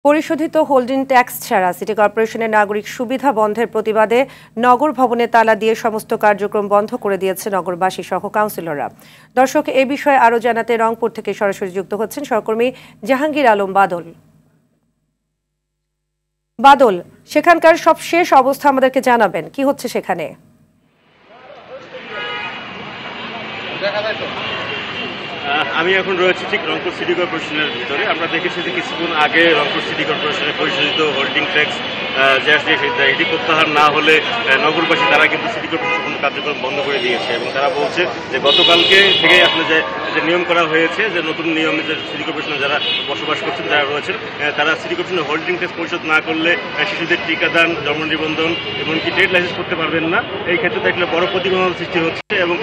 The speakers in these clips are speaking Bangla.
পরিশোধিত হোল্ডিং ট্যাক্স ছাড়া সিটি কর্পোরেশনের নাগরিক সুবিধা বন্ধের প্রতিবাদে নগর ভবনে তালা দিয়ে সমস্ত কার্যক্রম বন্ধ করে দিয়েছে নগরবাসী সহ কাউন্সিলররা। দর্শক, এ বিষয়ে আরও জানাতে রংপুর থেকে সরাসরি যুক্ত হচ্ছেন সহকর্মী জাহাঙ্গীর আলম বাদল। বাদল, সেখানকার সব শেষ অবস্থা আমাদেরকে জানাবেন, কি হচ্ছে সেখানে? আমি এখন রয়েছি ঠিক রংপুর সিটি কর্পোরেশনের ভিতরে। আমরা দেখেছি যে কিছুক্ষণ আগে রংপুর সিটি কর্পোরেশনের পরিশোধিত হোল্ডিং ট্যাক্স এটি প্রত্যাহার না হলে নগরবাসী তারা কিন্তু সিটি কর্পোরেশন কার্যক্রম বন্ধ করে দিয়েছে এবং তারা বলছে যে গতকালকে থেকে আসলে যে নিয়ম করা হয়েছে, যে নতুন নিয়মে যে সিটি কর্পোরেশনে যারা বসবাস করছেন, যারা রয়েছেন, তারা সিটি কর্পোরেশনের হোল্ডিং ট্যাক্স পরিশোধ না করলে শিশুদের টিকাদান, জন্ম নিবন্ধন এমনকি ট্রেড লাইসেন্স করতে পারবেন না। এই ক্ষেত্রে একটা বড় প্রতিবন্ধকতা সৃষ্টি হচ্ছে এবং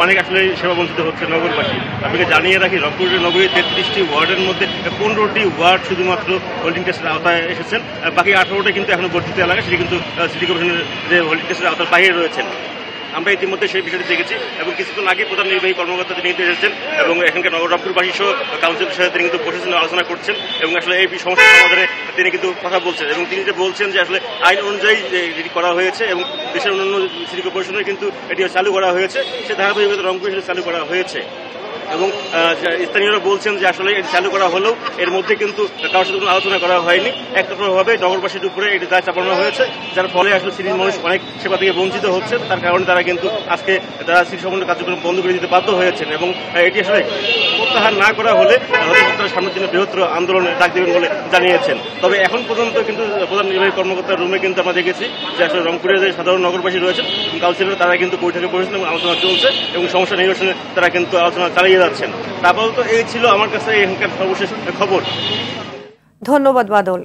অনেক আসলে সেবা বঞ্চিত হচ্ছে নগরবাসী। আপনাকে জানিয়ে রাখি, রংপুর নগরীর 33টি ওয়ার্ডের মধ্যে 15টি ওয়ার্ড শুধুমাত্র হোল্ডিং ট্যাক্সের আওতায় এসেছেন। বাকি 18টা কিন্তু এখনো বর্ধিত এলাকা, সেটি কিন্তু সিটি কর্পোরেশনের যে হোল্ডিং ট্যাক্সের আওতার বাইরে রয়েছেন। আমরা ইতিমধ্যে সেই বিষয়টি দেখেছি এবং কিছুক্ষণ আগে প্রধান নির্বাহী কর্মকর্তা তিনি কিন্তু এসেছেন এবং এখানকার রংপুরবাসী সহ কাউন্সিলের সাথে তিনি কিন্তু বসেছেন, আলোচনা করছেন এবং আসলে এই সমস্যা সমাধানে তিনি কিন্তু কথা বলছেন এবং তিনি যে বলছেন যে আসলে আইন অনুযায়ী যেটি করা হয়েছে এবং দেশের অন্যান্য সিটি কর্পোরেশনের কিন্তু এটি চালু করা হয়েছে, সে ধারাবাহিকতা রংপুরে চালু করা হয়েছে এবং স্থানীয়রা বলছেন যে আসলে এটি চালু করা হলেও এর মধ্যে কিন্তু কারোর সাথে কোনো আলোচনা করা হয়নি। একতরফাভাবে নগরবাসীর উপরে এটি দায় চাপানো হয়েছে, যার ফলে আসলে সিটির মানুষ অনেক সেবা থেকে বঞ্চিত হচ্ছে। তার কারণে তারা কিন্তু আজকে তারা সিটি সমন্বয় কার্যক্রম বন্ধ করে দিতে বাধ্য হয়েছেন এবং এটি আসলে প্রত্যাহার না করা হলে তারা সামনের জন্য বৃহত্তর আন্দোলনে ডাক দেবেন বলে জানিয়েছেন। তবে এখন পর্যন্ত কিন্তু প্রধান নির্বাহী কর্মকর্তার রুমে কিন্তু আমরা দেখেছি যে আসলে রংপুরের যে সাধারণ নগরবাসী রয়েছেন এবং কাউন্সিলর, তারা কিন্তু বৈঠকে বসেছেন এবং আলোচনা চলছে এবং সমস্যা নিরসনে তারা কিন্তু আলোচনা চালিয়ে যাচ্ছেন। আপাতত এই ছিল আমার কাছে এখানকার সর্বশেষ খবর। ধন্যবাদ বাদল।